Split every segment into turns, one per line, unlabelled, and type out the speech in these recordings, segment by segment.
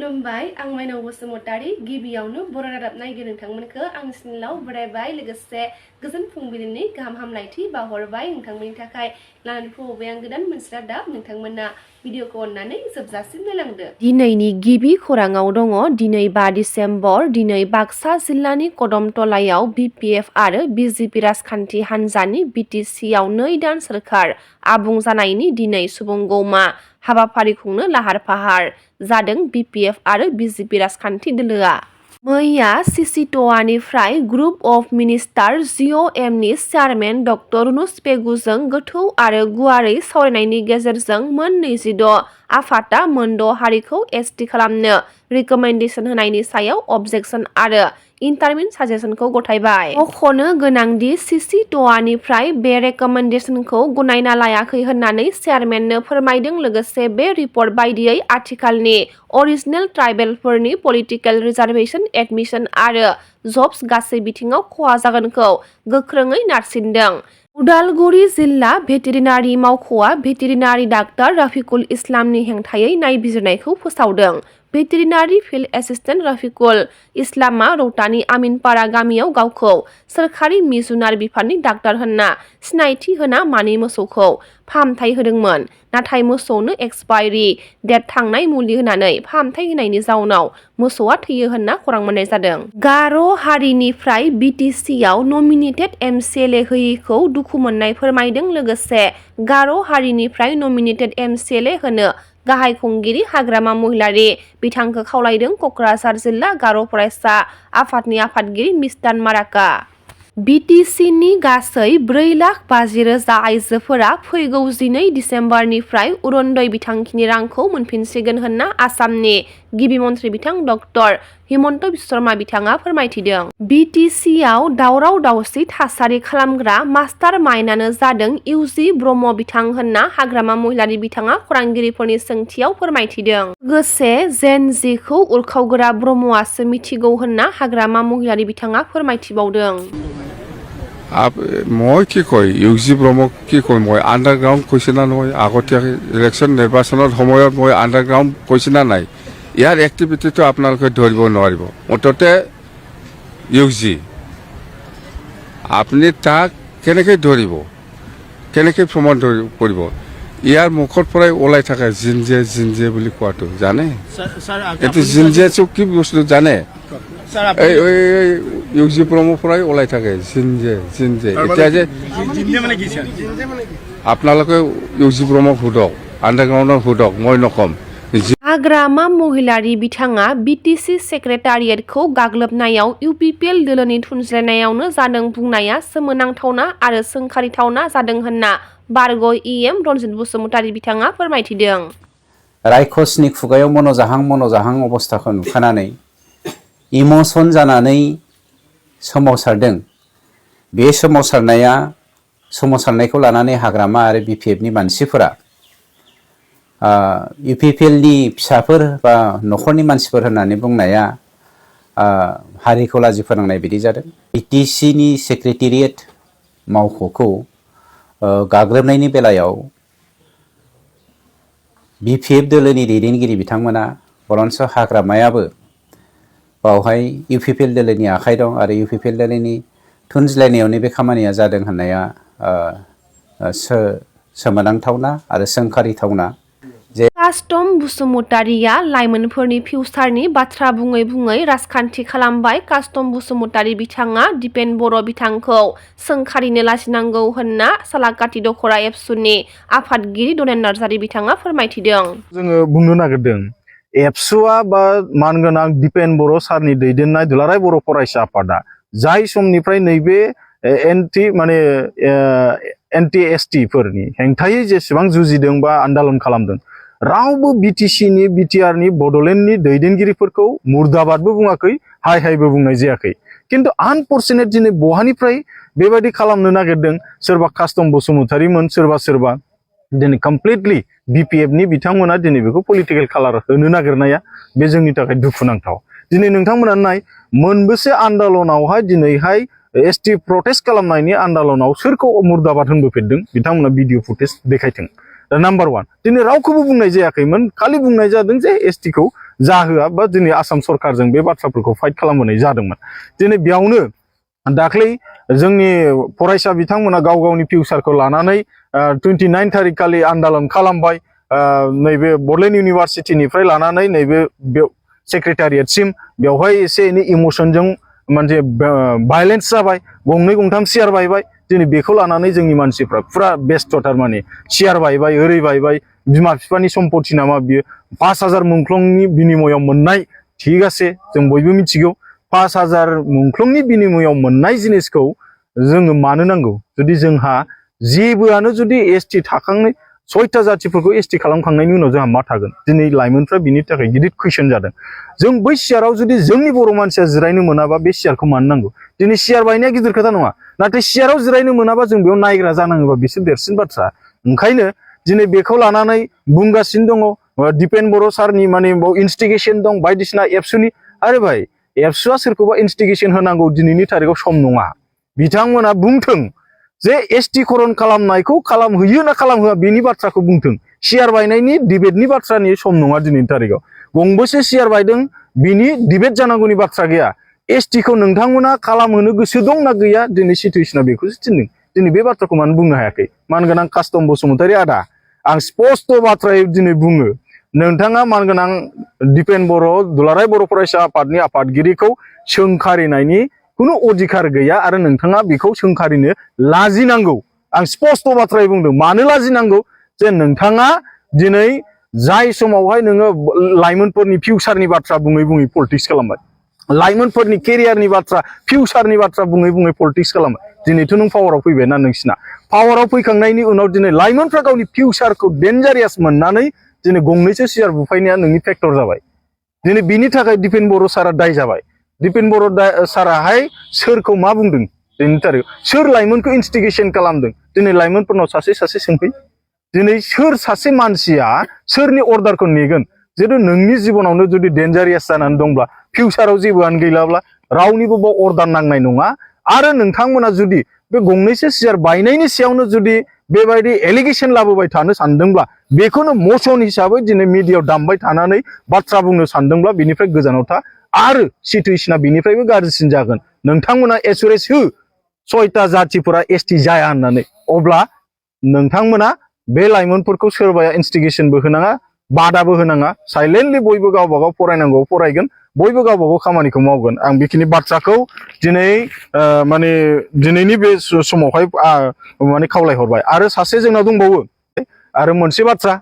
खुलुमबाय आं माइनाव बसुमतारी गिबियावनो बर' रादाब नायगिरि नोंथांमोनखौ आंनि चेनेलाव बरायबाय लोगोसे गोजोन फुंबिलिनि गाहाम हामलायथि बावहरबाय नोंथांमोननि थाखाय लानानै फैबाय आं गोदान मोनसे रादाब नोंथांमोना भिडिअखौ अननानै जोबजासिम नायलांदो। दिनैनि गिबि खौराङाव दङ दिनै 5 डिसेम्बर दिनै बाक्सा जिल्लानि कदमतलायाव बिपिएफ आरो बिजेपि राजखान्थि हान्जानि बिटिसिआव 2 दान सोरखार आबुं जानायनि दिनै सुबुंगौमा हाबाफारि खुंनो लाहार फाहार जादों बिपिएफ आरो बिजेपि राजखान्थि दोलोआ। मैया सिसिट'आनिफ्राय ग्रुप अफ मिनिस्टार जिअ'एमनि चेयारमेन डक्टर रुनुस पेगुजों गोथौ आरो गुवारै सावरायनायनि गेजेरजों मोन 26 आफादा मोन 6 हारिखौ एसटि खालामनो रिकमेन्डेसन होनायनि सायाव अबजेक्सन आरो इन्टारमिन साजेसनखौ गथायबाय। मख'नो गोनांदि सिसिट'आनिफ्राय बे रेकमेन्डेसनखौ गनायना लायाखै होननानै चेयारमेननो फोरमायदों लोगोसे बे रिपर्ट बायदियै आथिखालनि अरिजिनेल ट्राइबेलफोरनि पलिटिकेल रिजार्भेसन एडमिसन आरो जब्स गासै बिथिङाव खहा जागोनखौ गोख्रोङै नारसिनदों। उदालगुरि जिल्ला भेटेरिनारि मावख'आ भेटेरिनारि डाक्टार रफिकुल इस्लामनि हेंथायै नायबिजिरनायखौ फोसावदों। भेटेरिनारि फिल्ड एसिस्टेन्ट रफिकुल इस्लामा रौतानि आमिनपारा गामियाव गावखौ सोरखारि जुनार बिफाननि डाक्टार होनना सिनायथि होना मानै मोसौखौ फाहामथाय होदोंमोन, नाथाय मोसौनो एक्सपायरि डेट थांनाय मुलि होनानै फाहामथाय होनायनि जाउनाव मोसौआ थैयो होनना खौरां मोननाय जादों। गार' हारिनिफ्राय बिटिसिआव नमिनेटेड एमसिएलए होयैखौ दुखु मोननाय फोरमायदों लोगोसे गार' हारिनिफ्राय नमिनेटेड एमसिएलए होनो गाहाय खुंगिरि हाग्रामा महिलारि बिथांखौ खावलायदों क'क्राझार जिल्ला गार' फरायसा आफादनि आफादगिरि मिस्टान माराका। बिटिसिनि गासै 4,50,000 आइजोफोरा फैगौ 12 डिसेम्बरनिफ्राय अरुणोदय बिथांखिनि रांखौ मोनफिनसिगोन होनना आसामनि गिबि मन्थ्रि बिथां डक्टर हिमन्त बिश्व शर्मा बिथाङा फोरमायथिदों। बिटिसिआव दावराव दावसि थासारि खालामग्रा मास्टार माइन्डआनो जादों इउजि ब्रह्म बिथां होनना हाग्रामा महिलारि बिथाङा खौरांगिरिफोरनि सोंथियाव फोरमायथिदों। लोगोसे जेन जिखौ उरखावग्रा ब्रह्मआसो मिथिगौ होनना हाग्रामा महिलारि बिथाङा फोरमायथिबावदों।
মই কি কয় ইউজি ব্ৰহ্মক কি কয় মই আণ্ডাৰগ্ৰাউণ্ড কৈছে না নহয় আগতীয়াকৈ ইলেকশ্যন নিৰ্বাচনৰ সময়ত মই আণ্ডাৰগ্ৰাউণ্ড কৈছে না নাই ইয়াৰ এক্টিভিটিটো আপোনালোকে ধৰিব নোৱাৰিব। মুঠতে ইউজি আপুনি তাক কেনেকৈ ধৰিব কেনেকৈ প্ৰমাণ কৰিব ইয়াৰ মুখৰ পৰাই ওলাই থাকে জিনজে বুলি কোৱাটো জানে এইটো জিনজেটো কি বস্তু জানে ইউজি ব্ৰহ্মৰ পৰাই ওলাই থাকে জিনজে এতিয়া যে আপোনালোকে ইউজি ব্ৰহ্মক সোধক আণ্ডাৰগ্ৰাউণ্ডক সোধক মই নকম।
हाग्रामा महिलारि बिथाङा बिटिसि सेक्रेटारियेटखौ गाग्लोबनायाव इउपिपिएल दोलोनि थुनज्लायनायावनो जादों बुंनाया सोमोनांथावना आरो सोंखारिथावना जादों होनना बारग' इएम रनजित बसुमतारी बिथाङा फोरमायथिदों।
रायखसनि खुगायाव मन'जाहां अबस्थाखौ नुखानानै इमसन जानानै सोमावसारदों। बे सोमावसारनायखौ लानानै हाग्रामा आरो बिपिएफनि मानसिफोरा इउपिपिएलनि फिसाफोर बा न'खरनि मानसिफोर होननानै बुंनाया हारिखौ लाजि फोनांनाय बायदि जादों। बिटिसिनि सेक्रेटारियेट मावख'खौ गाग्लोबनायनि बेलायाव बिपिएफ दोलोनि दैदेनगिरि बिथांमोना बरन्स हाग्रामायाबो बावहाय इउपिपिएल दोलोनि आखाइ दं आरो इउपिपिएल दोलोनि थुनज्लायनायावनो बे खामानिया जादों होननाया सोमोनांथावना आरो सोंखारिथावना।
कास्टम बसुमतारिया लाइमोनफोरनि फिउचारनि बाथ्रा बुङै बुङै राजखान्थि खालामबाय। कास्टम बसुमतारी बिथाङा दिपेन बर' बिथांखौ सोंखारिनो लाजिनांगौ होनना सालाकाथि दख'रा एबसुनि आफादगिरि दनेन नार्जारि बिथाङा फोरमायथिदों।
जोङो बुंनो नागिरदों एबसुआ बा मानगोनां दिपेन बर' सारनि दैदेननाय दुलाराय बर' फरायसा आफादा जाय समनिफ्राय नैबे एन्टि एसटि फोरनि हेंथायै जेसेबां जुजिदों बा आन्दालन खालामदों रावबो बिटिसिनि बिटिआरनि बड'लेण्डनि दैदेनगिरिफोरखौ मुर्दाबादबो बुङाखै हाय हायबो बुंनाय जायाखै। किन्तु आनफर्चुनेट दिनै बहानिफ्राय बेबायदि खालामनो नागिरदों सोरबा कास्टम बसुमतारिमोन सोरबा दिनै कमप्लिटलि बिपिएफनि बिथांमोना दिनै बेखौ पलिटिकेल कालार होनो नागिरनाया बे जोंनि थाखाय दुखुनांथाव। दिनै नोंथांमोना नाय मोनबेसे आन्दलनावहाय दिनैहाय एसटि प्रटेस्ट खालामनायनि आन्दलनाव सोरखौ मुर्दाबाद होनबोफेरदों बिथांमोना भिडिअ फुटेज देखायथों। दा नाम्बार 1 दिनै रावखौबो बुंनाय जायाखैमोन खालि बुंनाय जादों जे एसटिखौ जाहोआ बा दिनै आसाम सरकारजों बे बाथ्राफोरखौ फाइट खालामबोनाय जादोंमोन दिनै बेयावनो दाख्लै जोंनि फरायसा बिथांमोना गाव गावनि फिउचारखौ लानानै 29 थारिख खालि आन्दालन खालामबाय नैबे बडलेण्ड इउनिभारसिटिनिफ्राय लानानै नैबे सेक्रेटारियेटसिम बेवहाय एसे एनै इमोशनजों मोनसे भायलेन्स जाबाय गंनै गंथाम सियार बायबाय दिनै बेखौ लानानै जोंनि मानसिफ्रा फुरा बेस्थ' थारमाने सियार बायबाय ओरै बायबाय बिमा बिफानि सम्पति नामा बियो 5000 मुंख्लंनि बिनिमयाव मोननाय ठीक आसे जों बयबो मिथिगौ 5000 मुंख्लंनि बिनिमयाव मोननाय जिनिसखौ जोङो मानो नांगौ जुदि जोंहा जेबोआनो जुदि एसटी थाखांनाय 6टा जातिफोरखौ एसटी खालामखांनायनि उनाव जोंहा मा थागोन दिनै लाइमोनफ्रा बिनि थाखाय गिदिर कुइसन जादों जों बै सियाराव जुदि जोंनि बर' मानसिया जिरायनो मोनाबा बे सियारखौ मानो नांगौ दिनै सियार बायनाया गिदिर खोथा नङा नाथाय सियाराव जिरायनो मोनाबा जों बेयाव नायग्रा जानाङोबा बिसोर देरसिन बाथ्रा ओंखायनो दिनै बेखौ लानानै बुंगासिनो दङ दिपेन बर' सारनि माने इनस्टिगेशन दं बायदिसिना एबसुनि आरे भाई एबसुआ सोरखौबा इनस्टिगेशन होनांगौ दिनैनि थारिखआव सम नङा बिथांमोना बुंथों जे एसटी करन खालामनायखौ खालामहोयो ना खालामहोआ बेनि बाथ्राखौ बुंथों सियार बायनायनि डिबेटनि बाथ्रानि सम नङा दिनैनि थारिखआव गंबेसे सियार बायदों बिनि डिबेट जानांगौनि बाथ्रा गैया एसटीखौ नोंथांमोना खालामहोनो गोसो दं ना गैया दिनै सिटुएसना बेखौसो थिनदों दिनै बे बाथ्राखौ मानो बुंनो हायाखै मानगोनां कास्टम बसुमतारी आदा आं स्पष्ट बाथ्रायै दिनै बुङो नोंथाङा मानगोनां दिपेन बर' दुलाराय बर' फरायसा आफादनि आफादगिरिखौ सोंखारिनायनि खुनु अधिकार गैया आरो नोंथाङा बेखौ सोंखारिनो लाजिनांगौ आं स्पष्ट बाथ्रायै बुंदों मानो लाजिनांगौ जे नोंथाङा दिनै जाय समावहाय नोङो लाइमोनफोरनि फिउचारनि बाथ्रा बुङै बुङै पलिटिक्स खालामबाय लाइमोनफोरनि केरियारनि बाथ्रा फिउचारनि बाथ्रा बुङै बुङै पलिटिक्स खालामबाय दिनैथ' नों पावाराव फैबायना नोंसिना पावाराव फैखांनायनि उनाव दिनै लाइमोनफ्रा गावनि फिउचारखौ डेन्जारियास मोननानै दिनै गंनैसो सियार बुफायनाया नोंनि फेक्टर जाबाय दिनै बिनि थाखाय दिपेन बर' सारा दाय जाबाय दिपेन बर' साराहाय सोरखौ मा बुंदों दिनैनि थारिखआव सोर लाइमोनखौ इनस्टिगेशन खालामदों दिनै लाइमोनफोरनाव सासे सासे सोंफै दिनै सोर सासे मानसिया सोरनि अर्डारखौ नेगोन जुदि नोंनि जिबनावनो जुदि डेन्जारियास जानानै दंब्ला फिउचाराव जेबोआनो गैलाब्ला रावनिबो बाव अर्डार नांनाय नङा आरो नोंथांमोना जुदि बे गंनैसो सियार बायनायनि सायावनो जुदि बेबायदि एलिगेशन लाबोबाय थानो सानदोंब्ला बेखौनो मसन हिसाबै दिनै मिडियायाव दामबाय थानानै बाथ्रा बुंनो सानदोंब्ला बिनिफ्राय गोजानाव था आरो सिटुएसना बिनिफ्रायबो गाज्रिसिन जागोन नोंथांमोना एसुरेन्स हो 6टा जातिफोरा एसटी जाया होननानै अब्ला नोंथांमोना बे लाइमोनफोरखौ सोरबाया इनस्टिगेशनबो होनाङा बादाबो होनाङा साइलेन्टलि बयबो गावबा गाव फरायनांगौ फरायगोन बयबो गावबा गाव खामानिखौ मावगोन आं बेखिनि बाथ्राखौ दिनै माने दिनैनि बे समावहाय माने खावलायहरबाय आरो सासे जोंनाव दंबावो आरो मोनसे बाथ्रा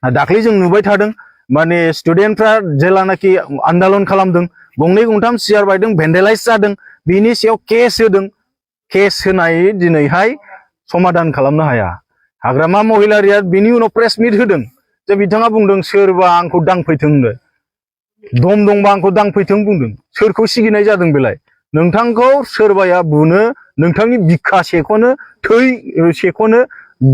दाख्लै जों नुबाय थादों माने स्टुडेन्टफ्रा जेलानाखि आन्दालन खालामदों गंनै गंथाम सियार बायदों भेन्डेलाइज जादों बिनि सायाव केस होदों केस होनाय दिनैहाय समाधान खालामनो हाया हाग्रामा महिलारिया बिनि उनाव प्रेस मिट होदों जे बिथाङा बुंदों सोरबा आंखौ दांफैथों होनदों दम दंबा आंखौ दांफैथों बुंदों सोरखौ सिगिनाय जादों बेलाय नोंथांखौ सोरबाया बुनो नोंथांनि बिखा सेख'नो थै सेख'नो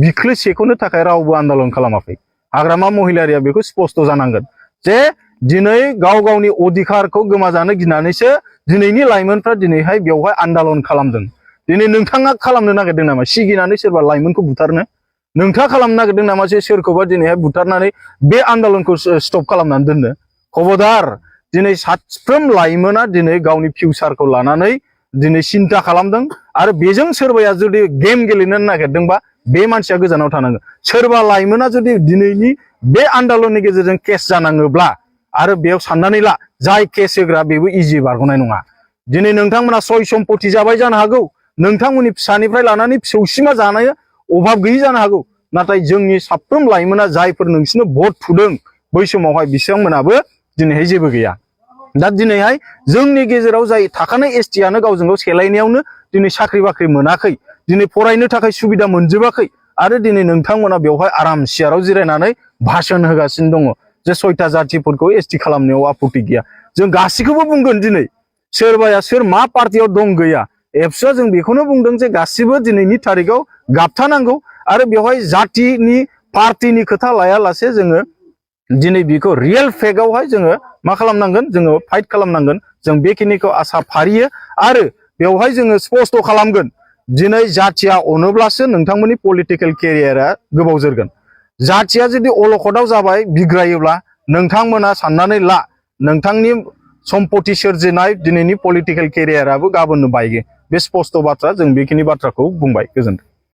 बिख्लो सेख'नो थाखाय रावबो आन्दालन खालामाखै हाग्रामा महिलारिया बेखौ स्पष्ट जानांगोन जे दिनै गाव गावनि अधिकारखौ गोमाजानो गिनानैसो दिनैनि लाइमोनफ्रा दिनैहाय बेवहाय आन्दालन खालामदों दिनै नोंथाङा खालामनो नागिरदों नामा सिगिनानै सोरबा लाइमोनखौ बुथारनो नोंथाङा खालामनो नागिरदों नामा जे सोरखौबा दिनैहाय बुथारनानै बे आन्दालनखौ स्टप खालामनानै दोननो खबरदार दिनै साफ्रोम लाइमोना दिनै गावनि फिउचारखौ लानानै दिनै सिन्था खालामदों आरो बेजों सोरबाया जुदि गेम गेलेनो नागिरदोंबा बे मानसिया गोजानाव थानांगोन सोरबा लाइमोना जुदि दिनैनि बे आन्दालननि गेजेरजों केस जानाङोब्ला आरो बेयाव साननानै ला जाय केस होग्रा बेबो इजि बारग'नाय नङा दिनै नोंथांमोना सय सम्पति जाबाय जानो हागौ नोंथांमोननि फिसानिफ्राय लानानै फिसौसिमा जानाय अभाब गैयि जानो हागौ नाथाय जोंनि साफ्रोम लाइमोना जायफोर नोंसिनो भट थुदों बै समावहाय बिथांमोनाबो दिनैहाय जेबो गैया दा दिनैहाय जोंनि गेजेराव जाय थाखानाय एसटीआनो गावजों गाव सेलायनायावनो दिनै साख्रि बाख्रि मोनाखै दिनै फरायनो थाखाय सुबिदा मोनजोबाखै आरो दिनै नोंथांमोना बेवहाय आराम सियाराव जिरायनानै भाषण होगासिनो दङ जे 6टा जातिफोरखौ एसटी खालामनायाव आपत्ति गैया जों गासैखौबो बुंगोन दिनै सोरबाया सोर मा पार्टियाव दं गैया एबसुआ जों बेखौनो बुंदों जे गासिबो दिनैनि थारिखआव गाबथानांगौ आरो बेवहाय जातिनि पार्टिनि खोथा लायालासे जोङो दिनै बेखौ रियेल फेक्टआवहाय जोङो मा खालामनांगोन जोङो फाइट खालामनांगोन जों बेखिनिखौ आसा फारियो आरो बेवहाय जोङो स्पष्ट खालामगोन दिनै जातिया अनोब्लासो नोंथांमोननि पलिटिकेल केरियारा गोबाव जोरगोन जातिया जुदि अलखदाव जाबाय बिग्रायोब्ला नोंथांमोना साननानै ला नोंथांनि सम्पति सोरजिनाय दिनैनि पलिटिकेल केरियाराबो गाबोननो बायगोन बे स्पष्ट बाथ्रा जों बेखिनि बाथ्राखौ बुंबाय गोजोन्थों।